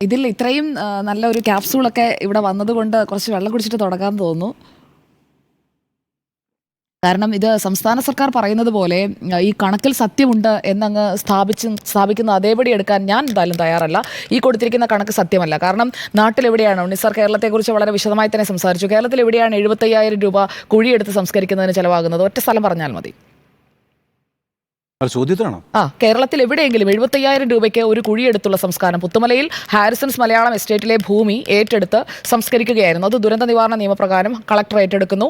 ഇതിൽ ഇത്രയും നല്ലൊരു ക്യാപ്സൂളൊക്കെ ഇവിടെ വന്നതുകൊണ്ട് കുറച്ച് വെള്ളം കുടിച്ചിട്ട് തുടങ്ങാൻ തോന്നുന്നു. കാരണം ഇത് സംസ്ഥാന സർക്കാർ പറയുന്നത് പോലെ ഈ കണക്കിൽ സത്യമുണ്ട് എന്നങ്ങ് സ്ഥാപിക്കുന്ന അതേപടി എടുക്കാൻ ഞാൻ എന്തായാലും തയ്യാറല്ല. ഈ കൊടുത്തിരിക്കുന്ന കണക്ക് സത്യമല്ല. കാരണം നാട്ടിലെവിടെയാണ് ഉണ്ണിസാർ കേരളത്തെക്കുറിച്ച് വളരെ വിശദമായി തന്നെ സംസാരിച്ചു. കേരളത്തിൽ എവിടെയാണ് 75,000 രൂപ കുഴിയെടുത്ത് സംസ്കരിക്കുന്നതിന് ചിലവാകുന്നത്? ഒറ്റ സ്ഥലം പറഞ്ഞാൽ മതി. കേരളത്തിൽ എവിടെയെങ്കിലും 75,000 രൂപയ്ക്ക് ഒരു കുഴിയെടുത്തുള്ള സംസ്കാരം പുത്തുമലയിൽ ഹാരിസൺസ് മലയാളം എസ്റ്റേറ്റിലെ ഭൂമി ഏറ്റെടുത്ത് സംസ്കരിക്കുകയായിരുന്നു. അത് ദുരന്ത നിവാരണ നിയമപ്രകാരം കളക്ടർ ഏറ്റെടുക്കുന്നു.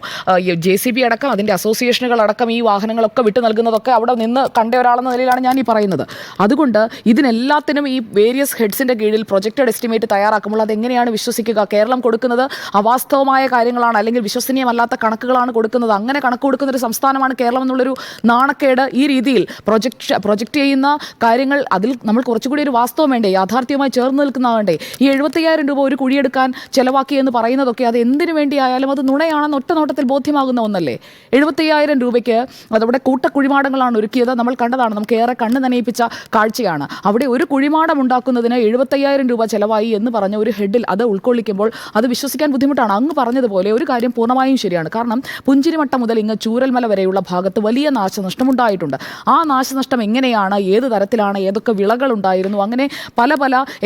JCB അടക്കം അതിൻ്റെ അസോസിയേഷനുകൾ അടക്കം ഈ വാഹനങ്ങളൊക്കെ വിട്ടു നൽകുന്നതൊക്കെ അവിടെ നിന്ന് കണ്ട ഒരാളെന്ന നിലയിലാണ് ഞാൻ ഈ പറയുന്നത്. അതുകൊണ്ട് ഇതിനെല്ലാത്തിനും ഈ വേരിയസ് ഹെഡ്സിൻ്റെ കീഴിൽ പ്രൊജക്റ്റഡ് എസ്റ്റിമേറ്റ് തയ്യാറാക്കുമ്പോൾ അതെങ്ങനെയാണ് വിശ്വസിക്കുക? കേരളം കൊടുക്കുന്നത് അവാസ്തവമായ കാര്യങ്ങളാണ്, അല്ലെങ്കിൽ വിശ്വസനീയമല്ലാത്ത കണക്കുകളാണ് കൊടുക്കുന്നത്. അങ്ങനെ കണക്ക് കൊടുക്കുന്നൊരു സംസ്ഥാനമാണ് കേരളം എന്നുള്ളൊരു നാണക്കേട് ഈ രീതിയിൽ പ്രൊജക്റ്റ് ചെയ്യുന്ന കാര്യങ്ങൾ അതിൽ നമ്മൾ കുറച്ചുകൂടി ഒരു വാസ്തവം വേണ്ടേ, യാഥാർത്ഥ്യവുമായി ചേർന്ന് നിൽക്കുന്ന വേണ്ടേ? ഈ 75,000 രൂപ ഒരു കുഴിയെടുക്കാൻ ചെലവാക്കി എന്ന് പറയുന്നതൊക്കെ അത് എന്തിനു വേണ്ടിയായാലും അത് നുണയാണെന്ന് ഒറ്റ നോട്ടത്തിൽ ബോധ്യമാകുന്ന ഒന്നല്ലേ. 75,000 രൂപയ്ക്ക് അതവിടെ കൂട്ടക്കുഴിമാടങ്ങളാണ് ഒരുക്കിയത്. നമ്മൾ കണ്ടതാണ്, നമുക്ക് ഏറെ കണ്ണ് നനയിപ്പിച്ച കാഴ്ചയാണ്. അവിടെ ഒരു കുഴിമാടം ഉണ്ടാക്കുന്നതിന് 75,000 രൂപ ചെലവായി എന്ന് പറഞ്ഞ ഒരു ഹെഡിൽ അത് ഉൾക്കൊള്ളിക്കുമ്പോൾ അത് വിശ്വസിക്കാൻ ബുദ്ധിമുട്ടാണ്. അങ്ങ് പറഞ്ഞതുപോലെ ഒരു കാര്യം പൂർണ്ണമായും ശരിയാണ്. കാരണം പുഞ്ചിരിമട്ട മുതൽ ഇങ്ങ് ചൂരൽമല വരെയുള്ള ഭാഗത്ത് വലിയ നാശനഷ്ടമുണ്ടായിട്ടുണ്ട്. ആ നാശനഷ്ടം എങ്ങനെയാണ്, ഏത് തരത്തിലാണ്, ഏതൊക്കെ വിളകളുണ്ടായിരുന്നു, അങ്ങനെ പല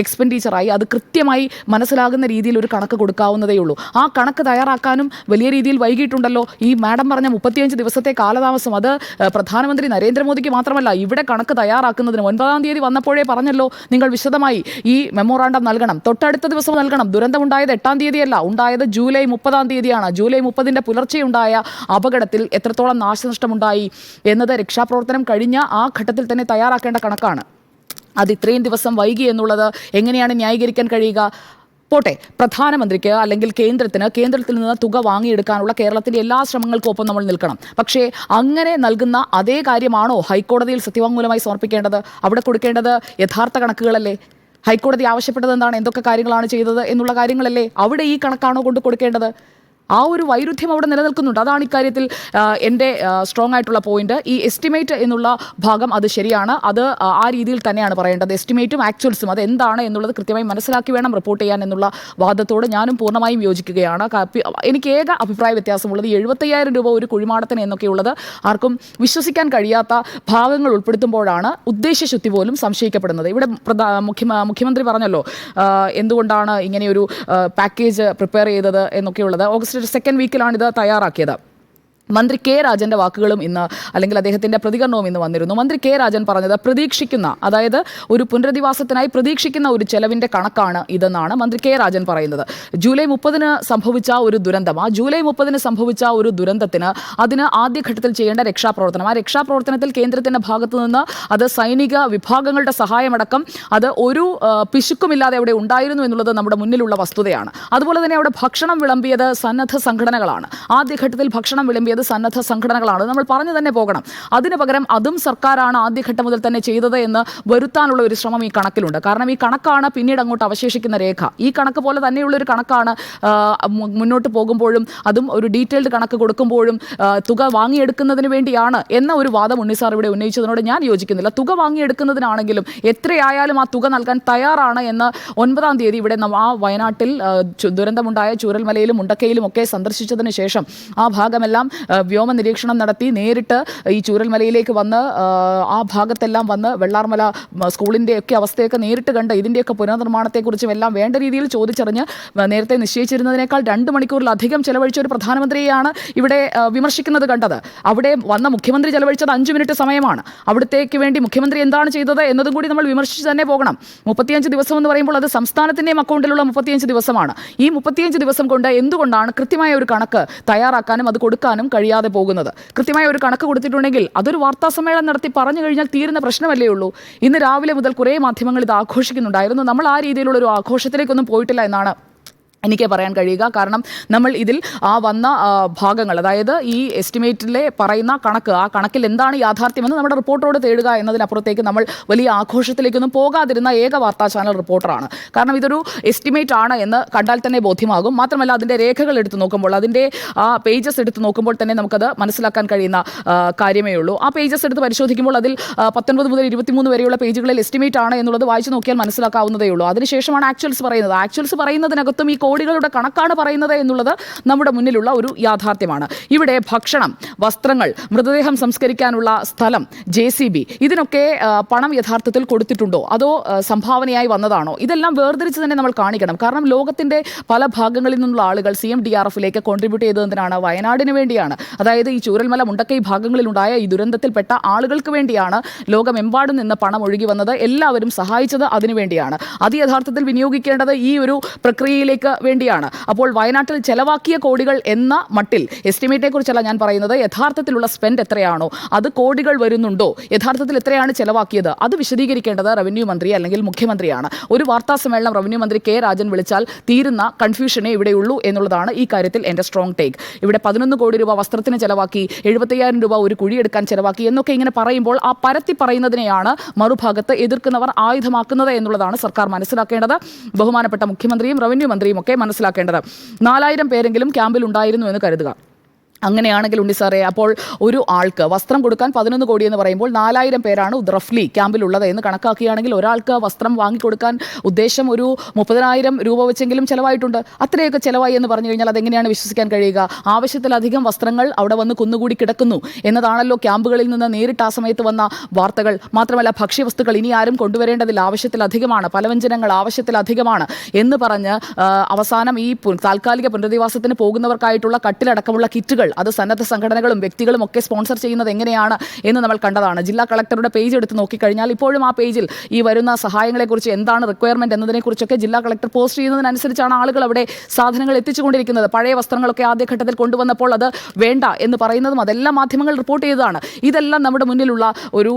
എക്സ്പെൻഡിച്ചറായി അത് കൃത്യമായി മനസ്സിലാകുന്ന രീതിയിൽ ഒരു കണക്ക് കൊടുക്കാവുന്നതേ ഉള്ളൂ. ആ കണക്ക് തയ്യാറാക്കാനും വലിയ രീതിയിൽ വൈകിട്ടുണ്ടല്ലോ. ഈ മാഡം പറഞ്ഞ 35 ദിവസത്തെ കാലതാമസം അത് പ്രധാനമന്ത്രി നരേന്ദ്രമോദിക്ക് മാത്രമല്ല, ഇവിടെ കണക്ക് തയ്യാറാക്കുന്നതിന് 9-ാം തീയതി വന്നപ്പോഴേ പറഞ്ഞല്ലോ നിങ്ങൾ വിശദമായി ഈ മെമ്മോറാണ്ടം നൽകണം, തൊട്ടടുത്ത ദിവസം നൽകണം. ദുരന്തമുണ്ടായത് 8-ാം തീയതിയല്ല, ഉണ്ടായത് ജൂലൈ 30-ാം തീയതിയാണ്. ജൂലൈ 30-ന്റെ പുലർച്ചെയുണ്ടായ അപകടത്തിൽ എത്രത്തോളം നാശനഷ്ടമുണ്ടായി എന്നത് രക്ഷാപ്രവർത്തനം കഴിഞ്ഞ ആ ഘട്ടത്തിൽ തന്നെ തയ്യാറാക്കേണ്ട കണക്കാണ്. അത് ഇത്രയും ദിവസം വൈകി എന്നുള്ളത് എങ്ങനെയാണ് ന്യായീകരിക്കാൻ കഴിയുക? പോട്ടെ, പ്രധാനമന്ത്രിക്ക് അല്ലെങ്കിൽ കേന്ദ്രത്തിൽ നിന്ന് തുക വാങ്ങിയെടുക്കാനുള്ള കേരളത്തിൻ്റെ എല്ലാ ശ്രമങ്ങൾക്കൊപ്പം നമ്മൾ നിൽക്കണം. പക്ഷേ അങ്ങനെ നൽകുന്ന അതേ കാര്യമാണോ ഹൈക്കോടതിയിൽ സത്യവാങ്മൂലമായി സമർപ്പിക്കേണ്ടത്? അവിടെ കൊടുക്കേണ്ടത് യഥാർത്ഥ കണക്കുകളല്ലേ? ഹൈക്കോടതി ആവശ്യപ്പെട്ടത് എന്താണ്, എന്തൊക്കെ കാര്യങ്ങളാണ് ചെയ്തത് എന്നുള്ള കാര്യങ്ങളല്ലേ? അവിടെ ഈ കണക്കാണോ കൊണ്ട് കൊടുക്കേണ്ടത്? ആ ഒരു വൈരുദ്ധ്യം അവിടെ നിലനിൽക്കുന്നുണ്ട്. അതാണ് ഇക്കാര്യത്തിൽ എൻ്റെ സ്ട്രോങ് ആയിട്ടുള്ള പോയിന്റ്. ഈ എസ്റ്റിമേറ്റ് എന്നുള്ള ഭാഗം അത് ശരിയാണ്, അത് ആ രീതിയിൽ തന്നെയാണ് പറയേണ്ടത്. എസ്റ്റിമേറ്റും ആക്ച്വൽസും അത് എന്താണ് എന്നുള്ളത് കൃത്യമായി മനസ്സിലാക്കി വേണം റിപ്പോർട്ട് ചെയ്യാൻ എന്നുള്ള വാദത്തോട് ഞാനും പൂർണ്ണമായും യോജിക്കുകയാണ്. എനിക്ക് ഏക അഭിപ്രായ വ്യത്യാസമുള്ളത് 75,000 രൂപ ഒരു കുഴിമാടത്തിന് എന്നൊക്കെയുള്ളത് ആർക്കും വിശ്വസിക്കാൻ കഴിയാത്ത ഭാഗങ്ങൾ ഉൾപ്പെടുത്തുമ്പോഴാണ് ഉദ്ദേശ്യശുദ്ധി പോലും സംശയിക്കപ്പെടുന്നത്. ഇവിടെ മുഖ്യമന്ത്രി പറഞ്ഞല്ലോ എന്തുകൊണ്ടാണ് ഇങ്ങനെയൊരു പാക്കേജ് പ്രിപ്പയർ ചെയ്തത് എന്നൊക്കെയുള്ളത്. ഓഗസ്റ്റ് 2nd വീക്കിലാണ് ഇത് തയ്യാറാക്കിയത്. മന്ത്രി കെ രാജൻ്റെ വാക്കുകളും ഇന്ന്, അല്ലെങ്കിൽ അദ്ദേഹത്തിൻ്റെ പ്രതികരണവും ഇന്ന് വന്നിരുന്നു. മന്ത്രി കെ രാജൻ പറഞ്ഞത് പ്രതീക്ഷിക്കുന്ന, അതായത് ഒരു പുനരധിവാസത്തിനായി പ്രതീക്ഷിക്കുന്ന ഒരു ചെലവിൻ്റെ കണക്കാണ് ഇതെന്നാണ് മന്ത്രി കെ രാജൻ പറയുന്നത്. ജൂലൈ 30-ന് സംഭവിച്ച ഒരു ദുരന്തം, ആ ജൂലൈ 30-ന് സംഭവിച്ച ഒരു ദുരന്തത്തിന് അതിന് ആദ്യഘട്ടത്തിൽ ചെയ്യേണ്ട രക്ഷാപ്രവർത്തനം, ആ രക്ഷാപ്രവർത്തനത്തിൽ കേന്ദ്രത്തിൻ്റെ ഭാഗത്തു നിന്ന് അത് സൈനിക വിഭാഗങ്ങളുടെ സഹായമടക്കം അത് ഒരു പിശുക്കുമില്ലാതെ അവിടെ ഉണ്ടായിരുന്നു എന്നുള്ളത് നമ്മുടെ മുന്നിലുള്ള വസ്തുതയാണ്. അതുപോലെ തന്നെ അവിടെ ഭക്ഷണം വിളമ്പിയത് സന്നദ്ധ സംഘടനകളാണ്. ആദ്യഘട്ടത്തിൽ ഭക്ഷണം വിളമ്പിയത് സന്നദ്ധ സംഘടനകളാണ്. നമ്മൾ പറഞ്ഞു തന്നെ പോകണം. അതിന് പകരം അതും സർക്കാരാണ് ആദ്യഘട്ടം മുതൽ തന്നെ ചെയ്തത് എന്ന് വരുത്താനുള്ള ഒരു ശ്രമം ഈ കണക്കിലുണ്ട്. കാരണം ഈ കണക്കാണ് പിന്നീട് അങ്ങോട്ട് അവശേഷിക്കുന്ന രേഖ. ഈ കണക്ക് പോലെ തന്നെയുള്ളൊരു കണക്കാണ് മുന്നോട്ട് പോകുമ്പോഴും, അതും ഒരു ഡീറ്റെയിൽഡ് കണക്ക് കൊടുക്കുമ്പോഴും തുക വാങ്ങിയെടുക്കുന്നതിന് വേണ്ടിയാണ് എന്ന ഒരു വാദം ഉണ്ണിസാർ ഇവിടെ ഉന്നയിച്ചതിനോട് ഞാൻ യോജിക്കുന്നില്ല. തുക വാങ്ങിയെടുക്കുന്നതിനാണെങ്കിലും എത്രയായാലും ആ തുക നൽകാൻ തയ്യാറാണ് എന്ന് 9-ാം തീയതി ഇവിടെ ആ വയനാട്ടിൽ ദുരന്തമുണ്ടായ ചൂരൽമലയിലും മുണ്ടക്കയിലും ഒക്കെ സന്ദർശിച്ചതിന് ശേഷം ആ ഭാഗമെല്ലാം വ്യോമ നിരീക്ഷണം നടത്തി നേരിട്ട് ഈ ചൂരൽമലയിലേക്ക് വന്ന് ആ ഭാഗത്തെല്ലാം വന്ന് വെള്ളാർമല സ്കൂളിൻ്റെയൊക്കെ അവസ്ഥയൊക്കെ നേരിട്ട് കണ്ട് ഇതിൻ്റെയൊക്കെ പുനർനിർമ്മാണത്തെക്കുറിച്ചും എല്ലാം വേണ്ട രീതിയിൽ ചോദിച്ചറിഞ്ഞ് നേരത്തെ നിശ്ചയിച്ചിരുന്നതിനേക്കാൾ 2 മണിക്കൂറിലധികം ചെലവഴിച്ച ഒരു പ്രധാനമന്ത്രിയെയാണ് ഇവിടെ വിമർശിക്കുന്നത് കണ്ടത്. അവിടെ വന്ന മുഖ്യമന്ത്രി ചെലവഴിച്ചത് 5 മിനിറ്റ് സമയമാണ്. അവിടത്തേക്ക് വേണ്ടി മുഖ്യമന്ത്രി എന്താണ് ചെയ്തത് എന്നതും കൂടി നമ്മൾ വിമർശിച്ച് തന്നെ പോകണം. 35 ദിവസം എന്ന് പറയുമ്പോൾ അത് സംസ്ഥാനത്തിൻ്റെയും അക്കൗണ്ടിലുള്ള 35 ദിവസമാണ്. ഈ 35 ദിവസം കൊണ്ട് എന്തുകൊണ്ടാണ് കൃത്യമായ ഒരു കണക്ക് തയ്യാറാക്കാനും അത് കൊടുക്കാനും കഴിയാതെ പോകുന്നത്? കൃത്യമായ ഒരു കണക്ക് കൊടുത്തിട്ടുണ്ടെങ്കിൽ അതൊരു വാർത്താ സമ്മേളനം നടത്തി പറഞ്ഞു കഴിഞ്ഞാൽ തീരുന്ന പ്രശ്നമല്ലേ ഉള്ളൂ. ഇന്ന് രാവിലെ മുതൽ കുറേ മാധ്യമങ്ങൾ ഇത് ആഘോഷിക്കുന്നുണ്ടായിരുന്നു. നമ്മൾ ആ രീതിയിലുള്ള ഒരു ആഘോഷത്തിലേക്കൊന്നും പോയിട്ടില്ല എന്നാണ് എനിക്ക് പറയാൻ കഴിയുക. കാരണം നമ്മൾ ഇതിൽ വന്ന ഭാഗങ്ങൾ, അതായത് ഈ എസ്റ്റിമേറ്റിലെ പറയുന്ന കണക്ക്, ആ കണക്കിൽ എന്താണ് യാഥാർത്ഥ്യമെന്ന് നമ്മുടെ റിപ്പോർട്ടറോട് തേടുക എന്നതിനപ്പുറത്തേക്ക് നമ്മൾ വലിയ ആഘോഷത്തിലേക്കൊന്നും പോകാതിരുന്ന ഏക വാർത്താ ചാനൽ റിപ്പോർട്ടറാണ്. കാരണം ഇതൊരു എസ്റ്റിമേറ്റ് ആണ് എന്ന് കണ്ടാൽ തന്നെ ബോധ്യമാകും. മാത്രമല്ല അതിൻ്റെ രേഖകൾ എടുത്ത് നോക്കുമ്പോൾ, അതിൻ്റെ പേജസ് എടുത്ത് നോക്കുമ്പോൾ തന്നെ നമുക്കത് മനസ്സിലാക്കാൻ കഴിയുന്ന കാര്യമേ ഉള്ളൂ. ആ പേജസ് എടുത്ത് പരിശോധിക്കുമ്പോൾ അതിൽ 19 മുതൽ 23 വരെയുള്ള പേജുകളിൽ എസ്റ്റിമേറ്റ് ആണ് എന്നുള്ളത് വായിച്ചു നോക്കിയാൽ മനസ്സിലാക്കാവുന്നതേ ഉള്ളൂ. അതിനുശേഷമാണ് ആക്ച്വൽസ് പറയുന്നത്. ആക്ച്വൽസ് പറയുന്നതിനകത്തും ഈ കോടികളുടെ കണക്കാണ് പറയുന്നത് എന്നുള്ളത് നമ്മുടെ മുന്നിലുള്ള ഒരു യാഥാർത്ഥ്യമാണ്. ഇവിടെ ഭക്ഷണം, വസ്ത്രങ്ങൾ, മൃതദേഹം സംസ്കരിക്കാനുള്ള സ്ഥലം, JCB, ഇതിനൊക്കെ പണം യഥാർത്ഥത്തിൽ കൊടുത്തിട്ടുണ്ടോ അതോ സംഭാവനയായി വന്നതാണോ? ഇതെല്ലാം വേർതിരിച്ച് തന്നെ നമ്മൾ കാണിക്കണം. കാരണം ലോകത്തിൻ്റെ പല ഭാഗങ്ങളിൽ നിന്നുള്ള ആളുകൾ CMDRFിലേക്ക് കോൺട്രിബ്യൂട്ട് ചെയ്തതിനാണ്, വയനാടിന് വേണ്ടിയാണ്. അതായത് ഈ ചൂരൽമല, മുണ്ടക്കൈ ഭാഗങ്ങളിലുണ്ടായ ഈ ദുരന്തത്തിൽപ്പെട്ട ആളുകൾക്ക് വേണ്ടിയാണ് ലോകമെമ്പാടും നിന്ന് പണം ഒഴുകി വന്നത്. എല്ലാവരും സഹായിച്ചത് അതിനുവേണ്ടിയാണ്. അത് യഥാർത്ഥത്തിൽ വിനിയോഗിക്കേണ്ടത് ഈ ഒരു പ്രക്രിയയിലേക്ക് വേണ്ടിയാണ്. അപ്പോൾ വയനാട്ടിൽ ചെലവാക്കിയ കോടികൾ എന്ന മട്ടിൽ, എസ്റ്റിമേറ്റിനെ കുറിച്ചല്ല ഞാൻ പറയുന്നത്, യഥാർത്ഥത്തിലുള്ള സ്പെൻഡ് എത്രയാണോ, അത് കോടികൾ വരുന്നുണ്ടോ, യഥാർത്ഥത്തിൽ എത്രയാണ് ചെലവാക്കിയത്, അത് വിശദീകരിക്കേണ്ടത് റവന്യൂ മന്ത്രി അല്ലെങ്കിൽ മുഖ്യമന്ത്രിയാണ്. ഒരു വാർത്താ സമ്മേളനം റവന്യൂ മന്ത്രി K. രാജൻ വിളിച്ചാൽ തീരുന്ന കൺഫ്യൂഷനേ ഇവിടെയുള്ളൂ എന്നുള്ളതാണ് ഈ കാര്യത്തിൽ എൻ്റെ സ്ട്രോങ് ടേക്ക്. ഇവിടെ 11 കോടി രൂപ വസ്ത്രത്തിന് ചെലവാക്കി, 75,000 രൂപ ഒരു കുഴിയെടുക്കാൻ ചെലവാക്കി എന്നൊക്കെ ഇങ്ങനെ പറയുമ്പോൾ ആ പരത്തി പറയുന്നതിനെയാണ് മറുഭാഗത്ത് എതിർക്കുന്നവർ ആയുധമാക്കുന്നത് എന്നുള്ളതാണ് സർക്കാർ മനസ്സിലാക്കേണ്ടത്. ബഹുമാനപ്പെട്ട മുഖ്യമന്ത്രിയും റവന്യൂ മന്ത്രിയും ഒക്കെ മനസ്സിലാക്കേണ്ടത്. 4000 പേരെങ്കിലും ക്യാമ്പിൽ ഉണ്ടായിരുന്നു എന്ന് കരുതുക. അങ്ങനെയാണെങ്കിൽ ഉണ്ണി സാറേ, അപ്പോൾ ഒരു ആൾക്ക് വസ്ത്രം കൊടുക്കാൻ 11 കോടി എന്ന് പറയുമ്പോൾ 4000 പേരാണ് റഫ്ലി ക്യാമ്പിലുള്ളത് എന്ന് കണക്കാക്കുകയാണെങ്കിൽ ഒരാൾക്ക് വസ്ത്രം വാങ്ങിക്കൊടുക്കാൻ ഉദ്ദേശം ഒരു 30,000 രൂപ വെച്ചെങ്കിലും ചിലവായിട്ടുണ്ട്. അത്രയൊക്കെ ചിലവായി എന്ന് പറഞ്ഞു കഴിഞ്ഞാൽ അതെങ്ങനെയാണ് വിശ്വസിക്കാൻ കഴിയുക? ആവശ്യത്തിലധികം വസ്ത്രങ്ങൾ അവിടെ വന്ന് കുന്നുകൂടി കിടക്കുന്നു എന്നതാണല്ലോ ക്യാമ്പുകളിൽ നിന്ന് നേരിട്ട് ആ സമയത്ത് വന്ന വാർത്തകൾ. മാത്രമല്ല ഭക്ഷ്യവസ്തുക്കൾ ഇനി ആരും കൊണ്ടുവരേണ്ടതില്ല, ആവശ്യത്തിലധികമാണ്, പലവ്യഞ്ജനങ്ങൾ ആവശ്യത്തിലധികമാണ് എന്ന് പറഞ്ഞ് അവസാനം ഈ താൽക്കാലിക പുനരധിവാസത്തിന് പോകുന്നവർക്കായിട്ടുള്ള കട്ടിലടക്കമുള്ള കിറ്റുകൾ അത് സന്നദ്ധ സംഘടനകളും വ്യക്തികളും ഒക്കെ സ്പോൺസർ ചെയ്യുന്നത് എങ്ങനെയാണ് എന്ന് നമ്മൾ കണ്ടതാണ്. ജില്ലാ കളക്ടറുടെ പേജ് എടുത്ത് നോക്കിക്കഴിഞ്ഞാൽ ഇപ്പോഴും ആ പേജിൽ ഈ വരുന്ന സഹായങ്ങളെക്കുറിച്ച് എന്താണ് റിക്വയർമെൻറ്റ് എന്നതിനെക്കുറിച്ചൊക്കെ ജില്ലാ കളക്ടർ പോസ്റ്റ് ചെയ്യുന്നതിനനുസരിച്ചാണ് ആളുകൾ അവിടെ സാധനങ്ങൾ എത്തിച്ചുകൊണ്ടിരിക്കുന്നത്. പഴയ വസ്ത്രങ്ങളൊക്കെ ആദ്യഘട്ടത്തിൽ കൊണ്ടുവന്നപ്പോൾ അത് വേണ്ട എന്ന് പറയുന്നതും അതെല്ലാം മാധ്യമങ്ങൾ റിപ്പോർട്ട് ചെയ്തതാണ്. ഇതെല്ലാം നമ്മുടെ മുന്നിലുള്ള ഒരു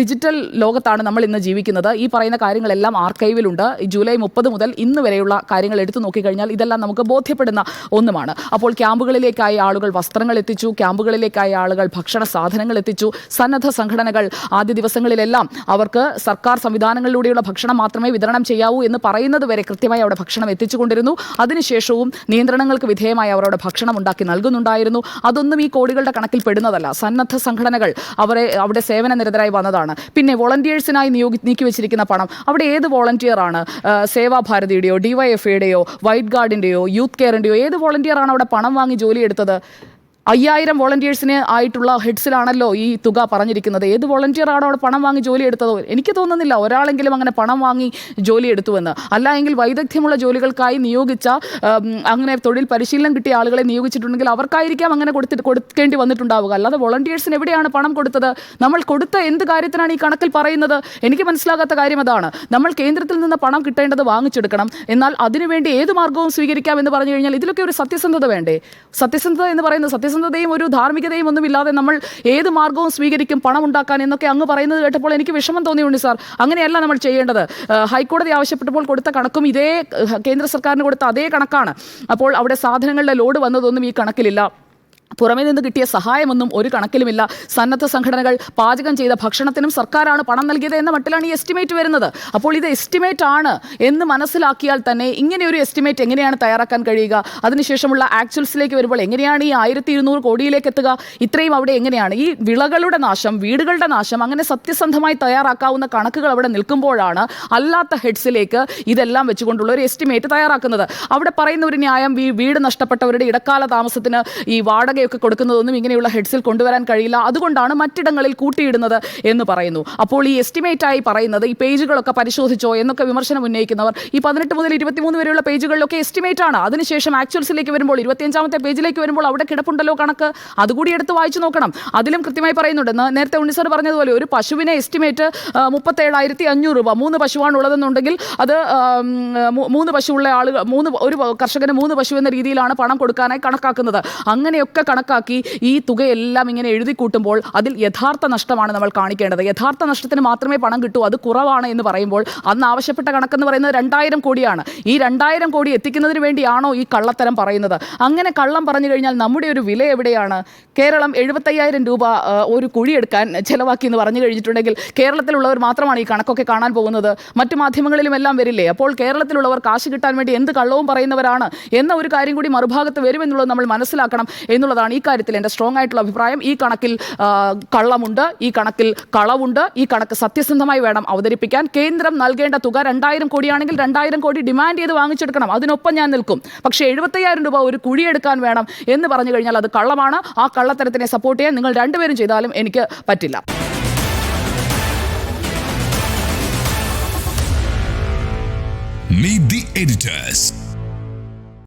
ഡിജിറ്റൽ ലോകത്താണ് നമ്മൾ ഇന്ന് ജീവിക്കുന്നത്. ഈ പറയുന്ന കാര്യങ്ങളെല്ലാം ആർക്കൈവിലുണ്ട്. ജൂലൈ 30 മുതൽ ഇന്ന് വരെയുള്ള കാര്യങ്ങൾ എടുത്തു നോക്കിക്കഴിഞ്ഞാൽ ഇതെല്ലാം നമുക്ക് ബോധ്യപ്പെടുന്ന ഒന്നുമാണ്. അപ്പോൾ ക്യാമ്പുകളിലേക്കായി ആളുകൾ വസ്ത്രങ്ങൾ എത്തിച്ചു, ക്യാമ്പുകളിലേക്കായി ആളുകൾ ഭക്ഷണ സാധനങ്ങൾ എത്തിച്ചു. സന്നദ്ധ സംഘടനകൾ ആദ്യ ദിവസങ്ങളിലെല്ലാം അവർക്ക് സർക്കാർ സംവിധാനങ്ങളിലൂടെയുള്ള ഭക്ഷണം മാത്രമേ വിതരണം ചെയ്യാവൂ എന്ന് പറയുന്നത് വരെ കൃത്യമായി അവിടെ ഭക്ഷണം എത്തിച്ചുകൊണ്ടിരുന്നു. അതിനുശേഷവും നിയന്ത്രണങ്ങൾക്ക് വിധേയമായി അവരവിടെ ഭക്ഷണം ഉണ്ടാക്കി നൽകുന്നുണ്ടായിരുന്നു. അതൊന്നും ഈ കോടികളുടെ കണക്കിൽ പെടുന്നതല്ല. സന്നദ്ധ സംഘടനകൾ അവിടെ സേവന നിരതരായി വന്നതാണ്. പിന്നെ വോളണ്ടിയേഴ്സിനായി നീക്കിവെച്ചിരിക്കുന്ന പണം, അവിടെ ഏത് വോളണ്ടിയറാണ്? സേവാഭാരതിയുടെയോ DYFIയുടെയോ വൈറ്റ് ഗാർഡിൻ്റെയോ യൂത്ത് കെയറിൻ്റെയോ ഏത് വോളണ്ടിയറാണ് അവിടെ പണം വാങ്ങി ജോലിയെടുത്തത്? 5000 വോളണ്ടിയേഴ്സിന് ആയിട്ടുള്ള ഹെഡ്സിലാണല്ലോ ഈ തുക പറഞ്ഞിരിക്കുന്നത്. ഏത് വോളണ്ടിയറാണോ അവിടെ പണം വാങ്ങി ജോലിയെടുത്തതോ? എനിക്ക് തോന്നുന്നില്ല ഒരാളെങ്കിലും അങ്ങനെ പണം വാങ്ങി ജോലിയെടുത്തുവെന്ന്. അല്ല എങ്കിൽ വൈദഗ്ധ്യമുള്ള ജോലികൾക്കായി നിയോഗിച്ച, അങ്ങനെ തൊഴിൽ പരിശീലനം കിട്ടിയ ആളുകളെ നിയോഗിച്ചിട്ടുണ്ടെങ്കിൽ അവർക്കായിരിക്കാം അങ്ങനെ കൊടുക്കേണ്ടി വന്നിട്ടുണ്ടാവുക. അല്ലാതെ വോളണ്ടിയേഴ്സിന് എവിടെയാണ് പണം കൊടുത്തത്? നമ്മൾ കൊടുത്ത എന്ത് കാര്യത്തിനാണ് ഈ കണക്കിൽ പറയുന്നത്? എനിക്ക് മനസ്സിലാകാത്ത കാര്യം അതാണ്. നമ്മൾ കേന്ദ്രത്തിൽ നിന്ന് പണം കിട്ടേണ്ടത് വാങ്ങിച്ചെടുക്കണം, എന്നാൽ അതിനുവേണ്ടി ഏത് മാർഗവും സ്വീകരിക്കാം എന്ന് പറഞ്ഞു കഴിഞ്ഞാൽ ഇതിലൊക്കെ ഒരു സത്യസന്ധത വേണ്ടേ? സത്യസന്ധത എന്ന് പറയുന്നത് സത്യസന്ധതയും ഒരു ധാർമ്മികതയും ഒന്നുമില്ലാതെ നമ്മൾ ഏത് മാർഗവും സ്വീകരിക്കും പണം ഉണ്ടാക്കാൻ എന്നൊക്കെ അങ്ങ് പറയുന്നത് കേട്ടപ്പോൾ എനിക്ക് വിഷമം തോന്നിയുണ്ട് സാർ. അങ്ങനെയല്ല നമ്മൾ ചെയ്യേണ്ടത്. ഹൈക്കോടതി ആവശ്യപ്പെട്ടപ്പോൾ കൊടുത്ത കണക്കും ഇതേ കേന്ദ്ര സർക്കാരിന് കൊടുത്ത അതേ കണക്കാണ്. അപ്പോൾ അവിടെ സാധനങ്ങളുടെ ലോഡ് വന്നതൊന്നും ഈ കണക്കിലില്ല. പുറമേ നിന്ന് കിട്ടിയ സഹായമൊന്നും ഒരു കണക്കിലുമില്ല. സന്നദ്ധ സംഘടനകൾ പാചകം ചെയ്ത ഭക്ഷണത്തിനും സർക്കാരാണ് പണം നൽകിയത് എന്ന മട്ടിലാണ് ഈ എസ്റ്റിമേറ്റ് വരുന്നത്. അപ്പോൾ ഇത് എസ്റ്റിമേറ്റ് ആണ് എന്ന് മനസ്സിലാക്കിയാൽ തന്നെ ഇങ്ങനെ ഒരു എസ്റ്റിമേറ്റ് എങ്ങനെയാണ് തയ്യാറാക്കാൻ കഴിയുക? അതിനുശേഷമുള്ള ആക്ച്വൽസിലേക്ക് വരുമ്പോൾ എങ്ങനെയാണ് ഈ 1200 കോടിയിലേക്ക് എത്തുക? ഇത്രയും അവിടെ എങ്ങനെയാണ് ഈ വിളകളുടെ നാശം, വീടുകളുടെ നാശം, അങ്ങനെ സത്യസന്ധമായി തയ്യാറാക്കാവുന്ന കണക്കുകൾ അവിടെ നിൽക്കുമ്പോഴാണ് അല്ലാത്ത ഹെഡ്സിലേക്ക് ഇതെല്ലാം വെച്ചുകൊണ്ടുള്ള ഒരു എസ്റ്റിമേറ്റ് തയ്യാറാക്കുന്നത്. അവിടെ പറയുന്ന ഒരു ന്യായം, വീട് നഷ്ടപ്പെട്ടവരുടെ ഇടക്കാല താമസത്തിന് ഈ വാടക ഒക്കെ കൊടുക്കുന്നതൊന്നും ഇങ്ങനെയുള്ള ഹെഡ്സിൽ കൊണ്ടുവരാൻ കഴിയില്ല, അതുകൊണ്ടാണ് മറ്റിടങ്ങളിൽ കൂട്ടിയിടുന്നത് എന്ന് പറയുന്നു. അപ്പോൾ ഈ എസ്റ്റിമേറ്റായി പറയുന്നത് ഈ പേജുകളൊക്കെ പരിശോധിച്ചോ എന്നൊക്കെ വിമർശനം ഉന്നയിക്കുന്നവർ ഈ 18 മുതൽ 23 വരെയുള്ള പേജുകളിലൊക്കെ എസ്റ്റിമേറ്റ് ആണ്. അതിനുശേഷം ആക്ച്വൽസിലേക്ക് വരുമ്പോൾ 25ാമത്തെ പേജിലേക്ക് വരുമ്പോൾ അവിടെ കിടപ്പുണ്ടല്ലോ കണക്ക്, അതുകൂടി എടുത്ത് വായിച്ചു നോക്കണം. അതിലും കൃത്യമായി പറയുന്നുണ്ട്. നേരത്തെ ഉണ്ണി സാർ പറഞ്ഞതുപോലെ ഒരു പശുവിനെ എസ്റ്റിമേറ്റ് 37,500 രൂപ, 3 പശുവാണ് ഉള്ളതെന്നുണ്ടെങ്കിൽ അത് 3 പശുവുള്ള ആളുകൾ, ഒരു കർഷകന് 3 പശു എന്ന രീതിയിലാണ് പണം കൊടുക്കാനായി കണക്കാക്കുന്നത്. അങ്ങനെയൊക്കെ കണക്കാക്കി ഈ തുകയെല്ലാം ഇങ്ങനെ എഴുതി കൂട്ടുമ്പോൾ അതിൽ യഥാർത്ഥ നഷ്ടമാണ് നമ്മൾ കാണിക്കേണ്ടത്. യഥാർത്ഥ നഷ്ടത്തിന് മാത്രമേ പണം കിട്ടൂ, അത് കുറവാണ് എന്ന് പറയുമ്പോൾ അന്ന് ആവശ്യപ്പെട്ട കണക്കെന്ന് പറയുന്നത് 2000 കോടിയാണ്. ഈ 2000 കോടി എത്തിക്കുന്നതിന് വേണ്ടിയാണോ ഈ കള്ളത്തരം പറയുന്നത്? അങ്ങനെ കള്ളം പറഞ്ഞു കഴിഞ്ഞാൽ നമ്മുടെ ഒരു വില എവിടെയാണ്? കേരളം 75,000 രൂപ ഒരു കുഴിയെടുക്കാൻ ചെലവാക്കി എന്ന് പറഞ്ഞു കഴിഞ്ഞിട്ടുണ്ടെങ്കിൽ കേരളത്തിലുള്ളവർ മാത്രമാണ് ഈ കണക്കൊക്കെ കാണാൻ പോകുന്നത്. മറ്റു മാധ്യമങ്ങളിലും എല്ലാം വരില്ലേ? അപ്പോൾ കേരളത്തിലുള്ളവർ കാശ് കിട്ടാൻ വേണ്ടി എന്ത് കള്ളവും പറയുന്നവരാണ് എന്ന ഒരു കാര്യം കൂടി മറുഭാഗത്ത് വരുമെന്നുള്ളത് നമ്മൾ മനസ്സിലാക്കണം എന്നുള്ളതാണ് ഈ കാര്യത്തിൽ എൻ്റെ സ്ട്രോങ് ആയിട്ടുള്ള അഭിപ്രായം. ഈ കണക്കിൽ കള്ളമുണ്ട്, ഈ കണക്കിൽ കളവുണ്ട്, ഈ കണക്ക് സത്യസന്ധമായി വേണം അവതരിപ്പിക്കാൻ. കേന്ദ്രം നൽകേണ്ട തുക 2000 കോടിയാണെങ്കിൽ 2000 കോടി ഡിമാൻഡ് ചെയ്ത് വാങ്ങിച്ചെടുക്കണം, അതിനൊപ്പം ഞാൻ നിൽക്കും. പക്ഷേ 75,000 രൂപ ഒരു കുഴിയെടുക്കാൻ വേണം എന്ന് പറഞ്ഞു കഴിഞ്ഞാൽ അത് കള്ളമാണ്. ആ കള്ളത്തരത്തിനെ സപ്പോർട്ട് ചെയ്യാൻ നിങ്ങൾ രണ്ടുപേരും ചെയ്താലും എനിക്ക് പറ്റില്ല. Meet the editors.